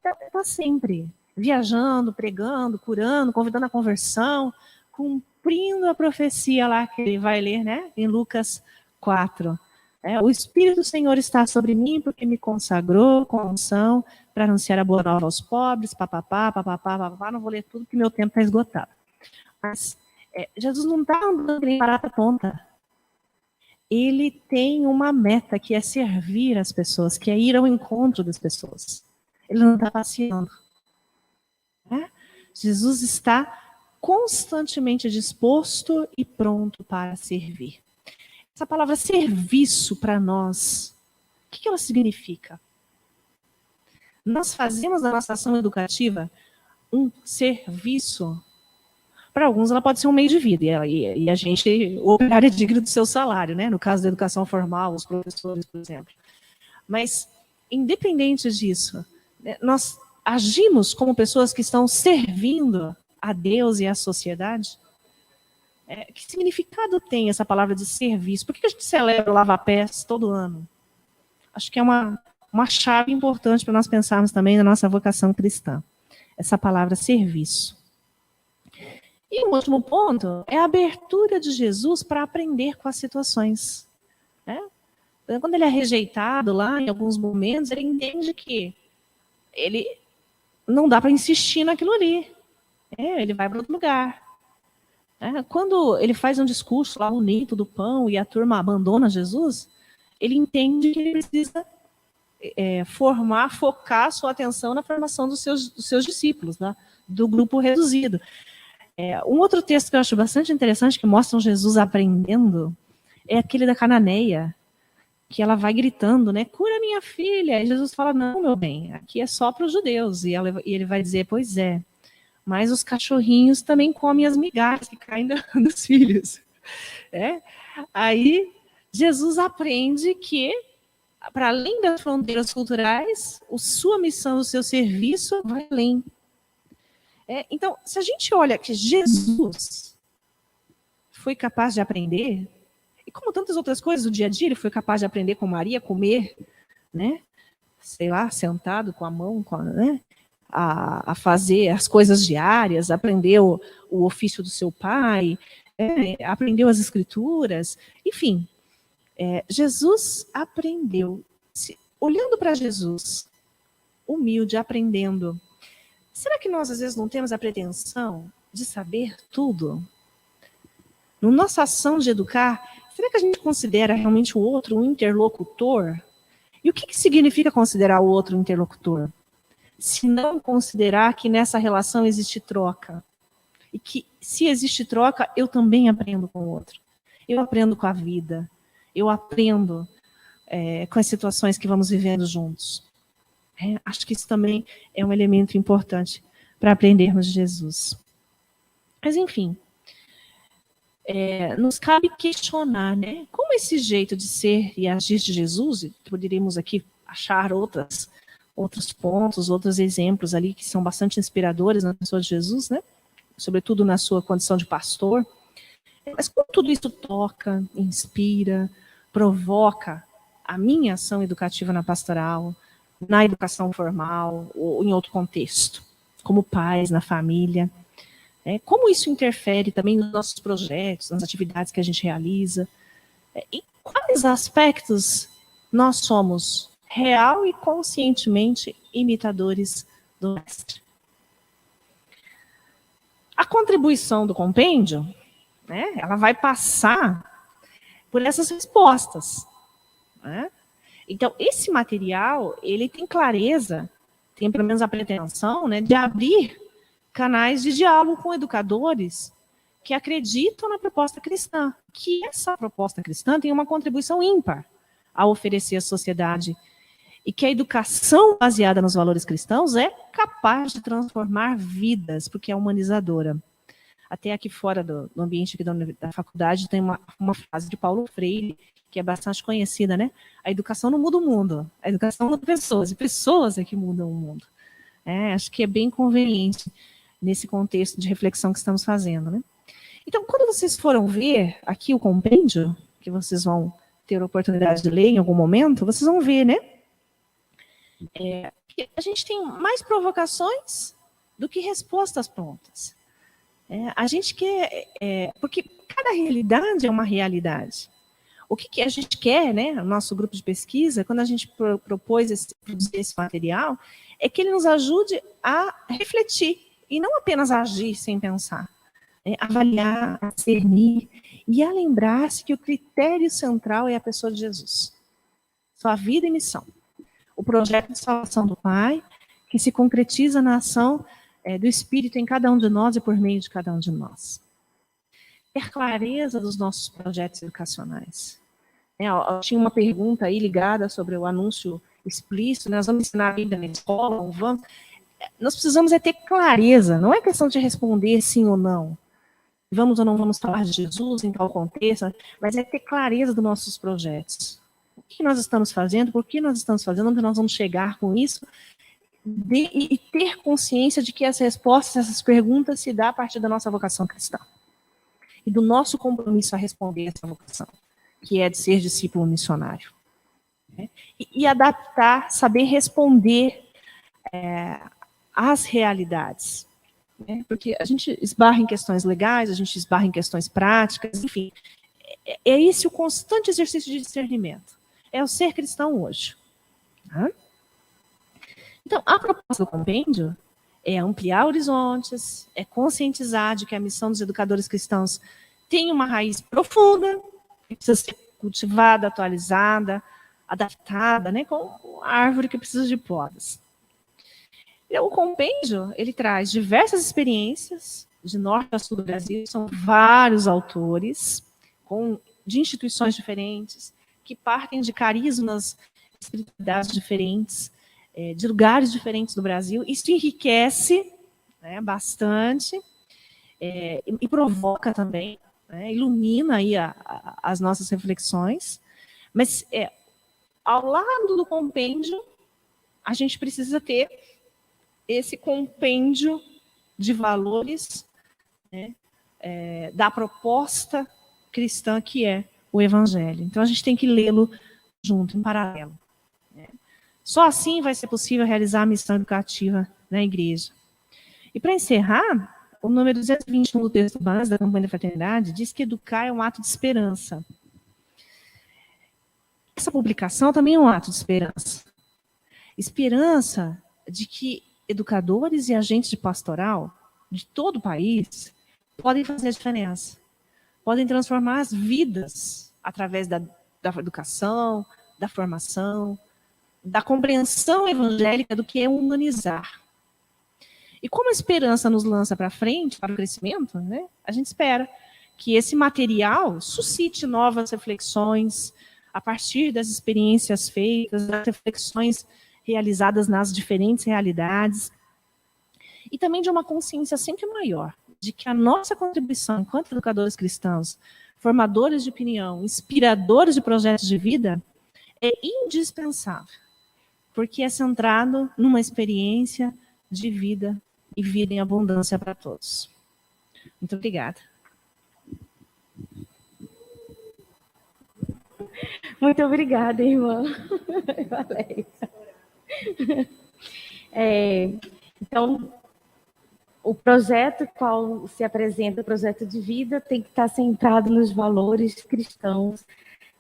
Está sempre viajando, pregando, curando, convidando a conversão, cumprindo a profecia lá que ele vai ler, em Lucas 4. O Espírito do Senhor está sobre mim porque me consagrou com unção para anunciar a boa nova aos pobres, papapá, não vou ler tudo porque meu tempo está esgotado. Mas Jesus não está andando em barata tonta. Ele tem uma meta que é servir as pessoas, que é ir ao encontro das pessoas. Ele não está passeando. Jesus está constantemente disposto e pronto para servir. Essa palavra serviço para nós, o que ela significa? Nós fazemos da nossa ação educativa um serviço. Para alguns ela pode ser um meio de vida, e a gente, o operário é digno do seu salário, no caso da educação formal, os professores, por exemplo. Mas, independente disso, nós agimos como pessoas que estão servindo a Deus e à sociedade. Que significado tem essa palavra de serviço? Por que a gente celebra o lava-pés todo ano? Acho que é uma chave importante para nós pensarmos também na nossa vocação cristã. Essa palavra serviço. E um último ponto é a abertura de Jesus para aprender com as situações. Quando ele é rejeitado lá, em alguns momentos, ele entende que ele não dá para insistir naquilo ali. Ele vai para outro lugar. Quando ele faz um discurso lá bonito do pão e a turma abandona Jesus, ele entende que ele precisa focar sua atenção na formação dos seus discípulos, do grupo reduzido. Um outro texto que eu acho bastante interessante, que mostra Jesus aprendendo, é aquele da cananeia, que ela vai gritando, cura minha filha. E Jesus fala, não, meu bem, aqui é só para os judeus. E ele vai dizer, pois é. Mas os cachorrinhos também comem as migalhas que caem dos filhos. Aí, Jesus aprende que, para além das fronteiras culturais, a sua missão, o seu serviço vai além. Então, se a gente olha que Jesus foi capaz de aprender, e como tantas outras coisas do dia a dia, ele foi capaz de aprender com Maria, comer, sei lá, sentado com a mão, a fazer as coisas diárias, aprendeu o ofício do seu pai, aprendeu as escrituras, enfim. Jesus aprendeu. Olhando para Jesus, humilde, aprendendo, será que nós às vezes não temos a pretensão de saber tudo? Na nossa ação de educar, será que a gente considera realmente o outro um interlocutor? E o que significa considerar o outro interlocutor? Se não considerar que nessa relação existe troca. e que, se existe troca, eu também aprendo com o outro. Eu aprendo com a vida, eu aprendo com as situações que vamos vivendo juntos. Acho que isso também é um elemento importante para aprendermos de Jesus. Mas, enfim, nos cabe questionar, né? Como esse jeito de ser e agir de Jesus, e poderíamos aqui achar outros pontos, outros exemplos ali que são bastante inspiradores na pessoa de Jesus, né? Sobretudo na sua condição de pastor. Mas como tudo isso toca, inspira, provoca a minha ação educativa na pastoral, na educação formal ou em outro contexto, como pais, na família. Como isso interfere também nos nossos projetos, nas atividades que a gente realiza. Em quais aspectos nós somos real e conscientemente imitadores do Mestre. A contribuição do compêndio, né, ela vai passar por essas respostas. Né? Então, esse material, ele tem clareza, tem pelo menos a pretensão, né, de abrir canais de diálogo com educadores que acreditam na proposta cristã, que essa proposta cristã tem uma contribuição ímpar a oferecer à sociedade e que a educação baseada nos valores cristãos é capaz de transformar vidas, porque é humanizadora. Até aqui fora do ambiente aqui da faculdade tem uma frase de Paulo Freire, que é bastante conhecida, né? A educação não muda o mundo, a educação muda pessoas, e pessoas é que mudam o mundo. Acho que é bem conveniente nesse contexto de reflexão que estamos fazendo, né? Então, quando vocês foram ver aqui o compêndio, que vocês vão ter a oportunidade de ler em algum momento, vocês vão ver, né? Que a gente tem mais provocações do que respostas prontas. A gente quer... porque cada realidade é uma realidade. O que a gente quer, né, no nosso grupo de pesquisa, quando a gente propôs produzir esse material, é que ele nos ajude a refletir, e não apenas a agir sem pensar. Avaliar, a discernir, e a lembrar-se que o critério central é a pessoa de Jesus. Sua vida e missão. O projeto de salvação do Pai, que se concretiza na ação do Espírito em cada um de nós e por meio de cada um de nós. Ter clareza dos nossos projetos educacionais. Tinha uma pergunta aí ligada sobre o anúncio explícito, nós vamos ensinar a Bíblia na escola, não vamos. Nós precisamos ter clareza, não é questão de responder sim ou não. Vamos ou não vamos falar de Jesus em tal contexto, mas é ter clareza dos nossos projetos. O que nós estamos fazendo, por que nós estamos fazendo, onde nós vamos chegar com isso, e ter consciência de que as respostas, essas perguntas se dão a partir da nossa vocação cristã. E do nosso compromisso a responder essa vocação, que é de ser discípulo missionário. E adaptar, saber responder às realidades. Porque a gente esbarra em questões legais, a gente esbarra em questões práticas, enfim. É esse o constante exercício de discernimento. É o ser cristão hoje. Tá? Então, a proposta do compêndio é ampliar horizontes, é conscientizar de que a missão dos educadores cristãos tem uma raiz profunda, que precisa ser cultivada, atualizada, adaptada, né, como a árvore que precisa de podas. O compêndio, ele traz diversas experiências, de norte a sul do Brasil, são vários autores, de instituições diferentes, que partem de carismas, espiritualidades diferentes, de lugares diferentes do Brasil. Isso enriquece, né, bastante, e provoca também, né, ilumina aí as nossas reflexões, mas ao lado do compêndio, a gente precisa ter esse compêndio de valores, né, da proposta cristã que é o Evangelho. Então, a gente tem que lê-lo junto, em paralelo. Né? Só assim vai ser possível realizar a missão educativa na igreja. E, para encerrar, o número 221 do texto base da Campanha da Fraternidade diz que educar é um ato de esperança. Essa publicação também é um ato de esperança. Esperança de que educadores e agentes de pastoral de todo o país podem fazer a diferença, podem transformar as vidas através da educação, da formação, da compreensão evangélica do que é humanizar. E como a esperança nos lança para frente, para o crescimento, né, a gente espera que esse material suscite novas reflexões a partir das experiências feitas, das reflexões realizadas nas diferentes realidades, e também de uma consciência sempre maior de que a nossa contribuição enquanto educadores cristãos, formadores de opinião, inspiradores de projetos de vida, é indispensável, porque é centrado numa experiência de vida e vida em abundância para todos. Muito obrigada. Muito obrigada, irmã Valéria. Então, o projeto qual se apresenta, o projeto de vida, tem que estar centrado nos valores cristãos,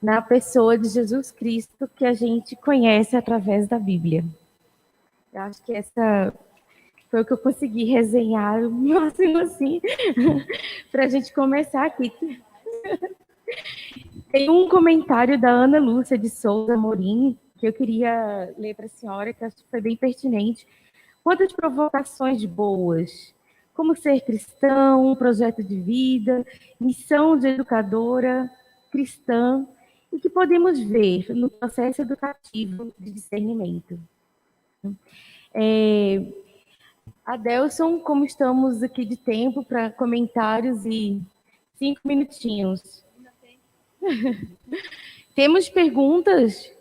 na pessoa de Jesus Cristo, que a gente conhece através da Bíblia. Eu acho que essa foi o que eu consegui resenhar, o máximo assim, para a gente começar aqui. Tem um comentário da Ana Lúcia de Souza Amorim, que eu queria ler para a senhora, que acho que foi bem pertinente. Quantas provocações boas! Como ser cristão, projeto de vida, missão de educadora cristã, e que podemos ver no processo educativo de discernimento. Adelson, como estamos aqui de tempo para comentários e 5 minutinhos. Temos perguntas?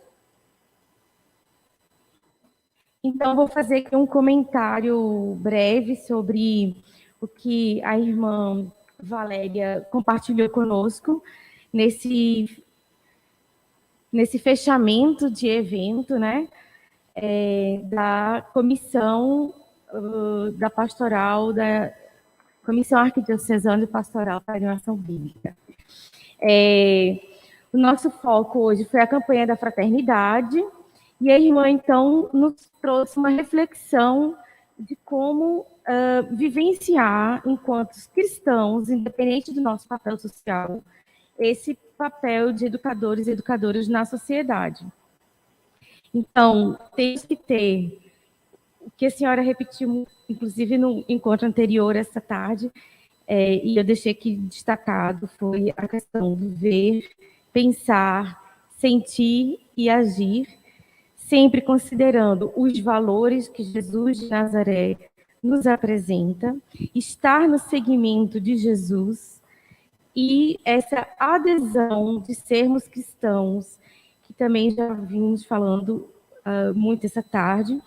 Então, vou fazer aqui um comentário breve sobre o que a irmã Valéria compartilhou conosco nesse fechamento de evento, né, da comissão da pastoral, da Comissão Arquidiocesana de Pastoral para a Animação Bíblica. O nosso foco hoje foi a campanha da fraternidade, e a irmã, então, nos trouxe uma reflexão de como vivenciar, enquanto cristãos, independente do nosso papel social, esse papel de educadores e educadoras na sociedade. Então, temos que ter, o que a senhora repetiu, inclusive no encontro anterior, essa tarde, e eu deixei aqui destacado, foi a questão do ver, pensar, sentir e agir, sempre considerando os valores que Jesus de Nazaré nos apresenta, estar no seguimento de Jesus e essa adesão de sermos cristãos, que também já vimos falando muito essa tarde,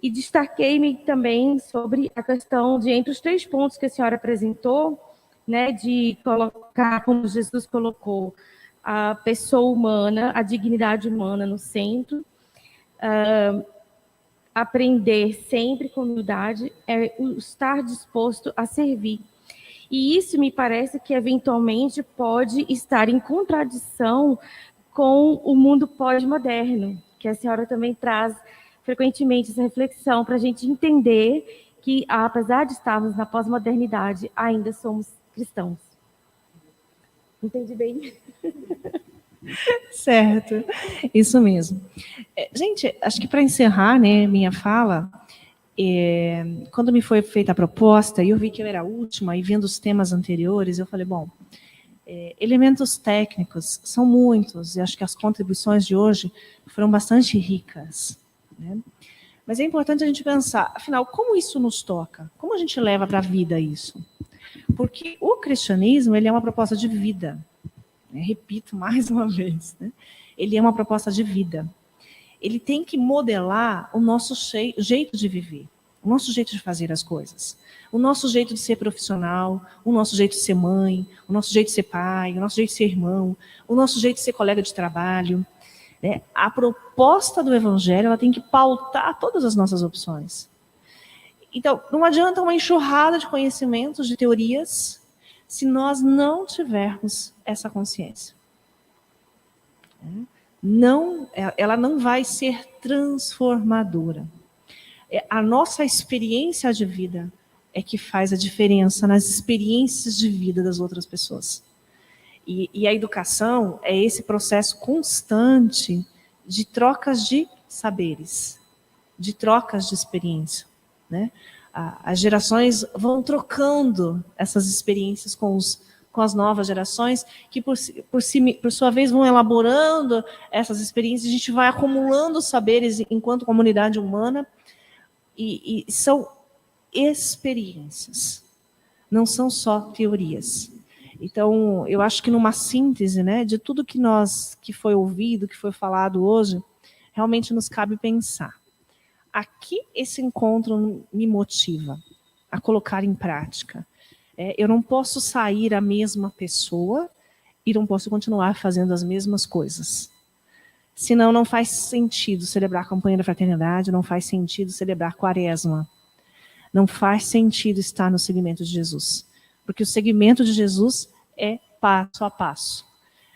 e destaquei-me também sobre a questão de, entre os 3 pontos que a senhora apresentou, né, de colocar, como Jesus colocou, a pessoa humana, a dignidade humana no centro, aprender sempre com humildade, estar disposto a servir. E isso me parece que, eventualmente, pode estar em contradição com o mundo pós-moderno, que a senhora também traz frequentemente essa reflexão, para a gente entender que, apesar de estarmos na pós-modernidade, ainda somos cristãos. Entendi bem? Certo, isso mesmo. Gente, acho que para encerrar, né, minha fala, quando me foi feita a proposta, e eu vi que eu era a última, e vendo os temas anteriores, eu falei, bom, elementos técnicos são muitos, e acho que as contribuições de hoje foram bastante ricas, né? Mas é importante a gente pensar, afinal, como isso nos toca? Como a gente leva para a vida isso? Porque o cristianismo, ele é uma proposta de vida. Repito mais uma vez, né? Ele é uma proposta de vida. Ele tem que modelar o nosso jeito de viver, o nosso jeito de fazer as coisas, o nosso jeito de ser profissional, o nosso jeito de ser mãe, o nosso jeito de ser pai, o nosso jeito de ser irmão, o nosso jeito de ser colega de trabalho, né? A proposta do Evangelho, ela tem que pautar todas as nossas opções. Então, não adianta uma enxurrada de conhecimentos, de teorias, se nós não tivermos essa consciência. Ela não vai ser transformadora. A nossa experiência de vida é que faz a diferença nas experiências de vida das outras pessoas. E a educação é esse processo constante de trocas de saberes, de trocas de experiência, né? as gerações vão trocando essas experiências com as novas gerações, que por sua vez vão elaborando essas experiências, a gente vai acumulando saberes enquanto comunidade humana, e são experiências, não são só teorias. Então, eu acho que numa síntese, né, de tudo que foi ouvido, que foi falado hoje, realmente nos cabe pensar. Aqui esse encontro me motiva a colocar em prática. Eu não posso sair a mesma pessoa e não posso continuar fazendo as mesmas coisas. Senão não faz sentido celebrar a campanha da fraternidade, não faz sentido celebrar Quaresma. Não faz sentido estar no seguimento de Jesus. Porque o seguimento de Jesus é passo a passo.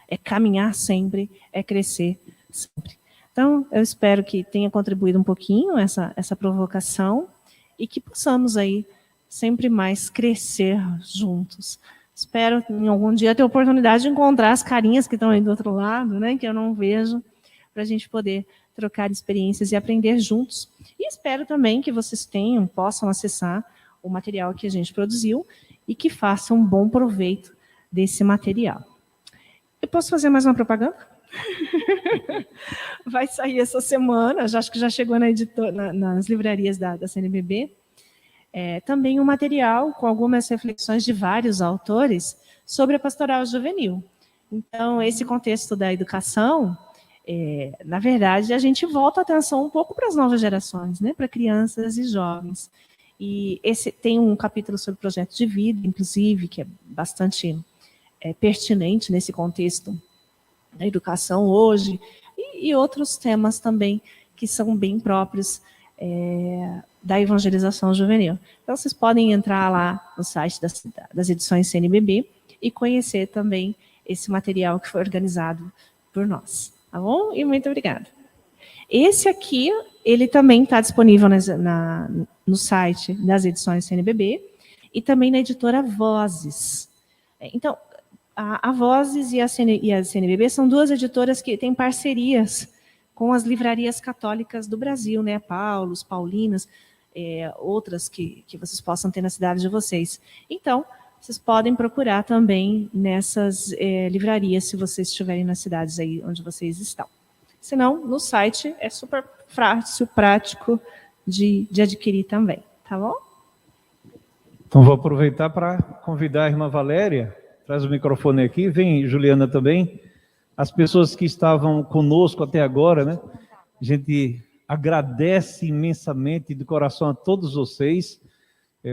É caminhar sempre, é crescer sempre. Então, eu espero que tenha contribuído um pouquinho essa provocação e que possamos aí sempre mais crescer juntos. Espero em algum dia ter a oportunidade de encontrar as carinhas que estão aí do outro lado, né, que eu não vejo, para a gente poder trocar experiências e aprender juntos. E espero também que vocês possam acessar o material que a gente produziu e que façam um bom proveito desse material. Eu posso fazer mais uma propaganda? Vai sair essa semana, acho que já chegou nas livrarias da CNBB, também um material com algumas reflexões de vários autores sobre a pastoral juvenil. Então, esse contexto da educação, na verdade, a gente volta a atenção um pouco para as novas gerações, né, para crianças e jovens. E esse tem um capítulo sobre projeto de vida, inclusive, que é bastante pertinente nesse contexto da educação hoje, e outros temas também que são bem próprios da evangelização juvenil. Então, vocês podem entrar lá no site das edições CNBB e conhecer também esse material que foi organizado por nós. Tá bom? E muito obrigada. Esse aqui, ele também está disponível no site das edições CNBB e também na editora Vozes. Então, a Vozes e a CNBB são duas editoras que têm parcerias com as livrarias católicas do Brasil, né? Paulos, Paulinas, outras que vocês possam ter na cidade de vocês. Então, vocês podem procurar também nessas livrarias, se vocês estiverem nas cidades aí onde vocês estão. Se não, no site é super fácil, prático de adquirir também, tá bom? Então, vou aproveitar para convidar a irmã Valéria. Traz o microfone aqui, vem Juliana também. As pessoas que estavam conosco até agora, né? A gente agradece imensamente de coração a todos vocês.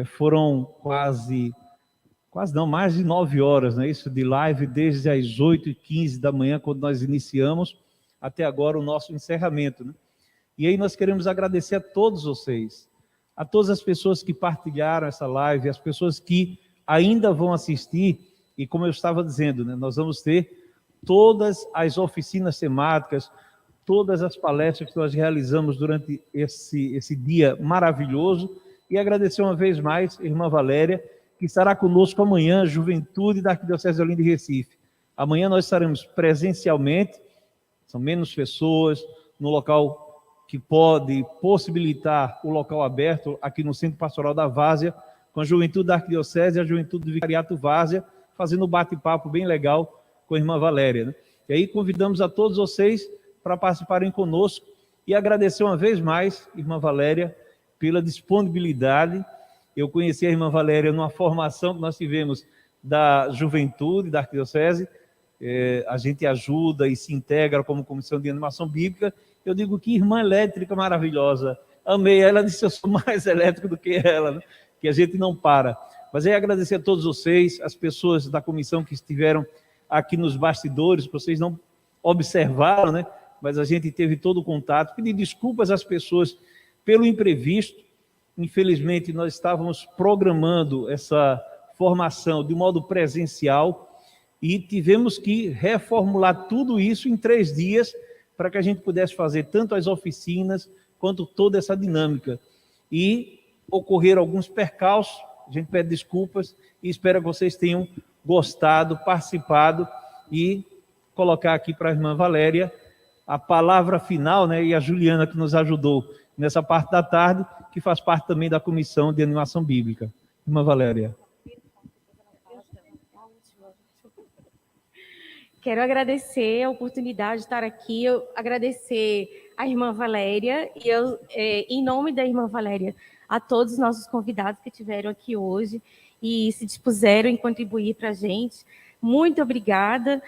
Foram mais de 9 horas, né? Isso de live, desde as 8h15 da manhã, quando nós iniciamos, até agora o nosso encerramento, né? E aí nós queremos agradecer a todos vocês, a todas as pessoas que partilharam essa live, as pessoas que ainda vão assistir. E como eu estava dizendo, né, nós vamos ter todas as oficinas temáticas, todas as palestras que nós realizamos durante esse dia maravilhoso. E agradecer uma vez mais a irmã Valéria, que estará conosco amanhã, Juventude da Arquidiocese de Olinda e Recife. Amanhã nós estaremos presencialmente, são menos pessoas, no local que pode possibilitar o local aberto, aqui no Centro Pastoral da Várzea, com a Juventude da Arquidiocese e a Juventude do Vicariato Várzea, fazendo um bate-papo bem legal com a irmã Valéria, né? E aí convidamos a todos vocês para participarem conosco e agradecer uma vez mais, irmã Valéria, pela disponibilidade. Eu conheci a irmã Valéria numa formação que nós tivemos da Juventude, da Arquidiocese. A gente ajuda e se integra como comissão de animação bíblica. Eu digo que irmã elétrica maravilhosa. Amei. Ela disse, eu sou mais elétrico do que ela, né? Que a gente não para. Mas aí agradecer a todos vocês, as pessoas da comissão que estiveram aqui nos bastidores, vocês não observaram, né? Mas a gente teve todo o contato. Pedir desculpas às pessoas pelo imprevisto. Infelizmente, nós estávamos programando essa formação de modo presencial e tivemos que reformular tudo isso em 3 dias para que a gente pudesse fazer tanto as oficinas quanto toda essa dinâmica. E ocorreram alguns percalços. A gente pede desculpas e espero que vocês tenham gostado, participado e colocar aqui para a irmã Valéria a palavra final, né? E a Juliana que nos ajudou nessa parte da tarde, que faz parte também da comissão de animação bíblica. Irmã Valéria. Quero agradecer a oportunidade de estar aqui, agradecer a irmã Valéria, e eu, em nome da irmã Valéria, a todos os nossos convidados que estiveram aqui hoje e se dispuseram em contribuir para a gente. Muito obrigada.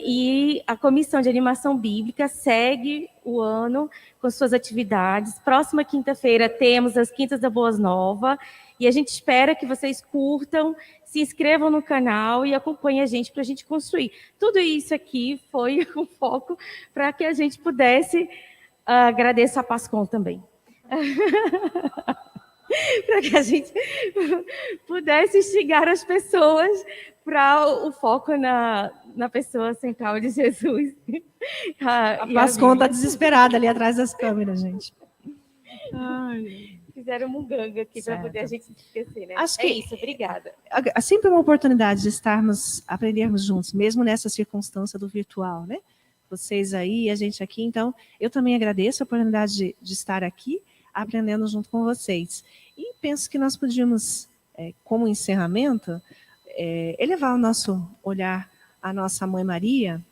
E a Comissão de Animação Bíblica segue o ano com suas atividades. Próxima quinta-feira temos as Quintas da Boas Novas, e a gente espera que vocês curtam, se inscrevam no canal e acompanhem a gente para a gente construir. Tudo isso aqui foi um foco para que a gente pudesse, agradeço a Pascom também, para que a gente pudesse instigar as pessoas para o foco na pessoa central de Jesus. A Pascom está desesperada ali atrás das câmeras, gente. Ai, fizeram um munganga aqui para poder a gente esquecer, né? Acho que é isso, obrigada. É sempre uma oportunidade de aprendermos juntos, mesmo nessa circunstância do virtual, né? Vocês aí, a gente aqui. Então, eu também agradeço a oportunidade de estar aqui, aprendendo junto com vocês. E penso que nós podíamos, como encerramento, elevar o nosso olhar à nossa Mãe Maria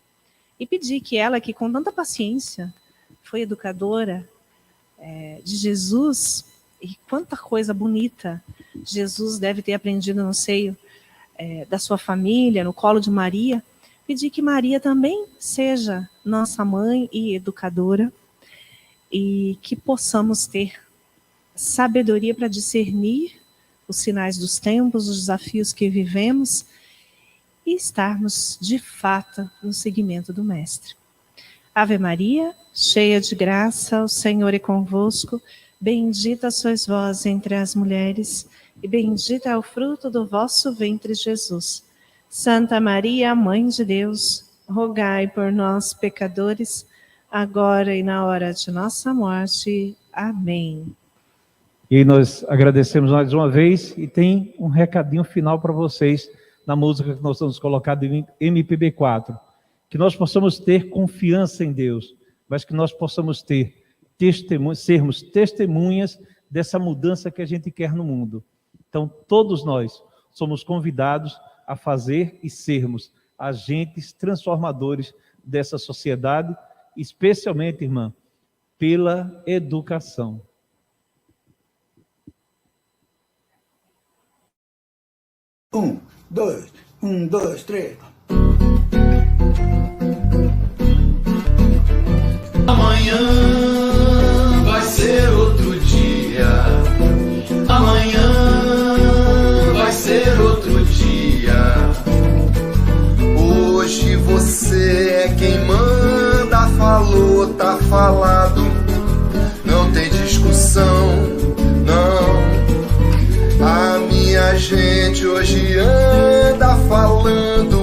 e pedir que ela, que com tanta paciência foi educadora de Jesus, e quanta coisa bonita Jesus deve ter aprendido no seio da sua família, no colo de Maria, pedir que Maria também seja nossa mãe e educadora, e que possamos ter sabedoria para discernir os sinais dos tempos, os desafios que vivemos, e estarmos, de fato, no seguimento do Mestre. Ave Maria, cheia de graça, o Senhor é convosco, bendita sois vós entre as mulheres, e bendito é o fruto do vosso ventre, Jesus. Santa Maria, Mãe de Deus, rogai por nós, pecadores, agora e na hora de nossa morte. Amém. E nós agradecemos mais uma vez, e tem um recadinho final para vocês na música que nós vamos colocar em MPB4. Que nós possamos ter confiança em Deus, mas que nós possamos sermos testemunhas dessa mudança que a gente quer no mundo. Então, todos nós somos convidados a fazer e sermos agentes transformadores dessa sociedade, especialmente, irmã, pela educação. Um, dois, três. Amanhã vai ser outro dia. Amanhã vai ser outro dia. Hoje você é quem manda, falou, tá falado. Não tem discussão, não. A minha gente hoje anda falando.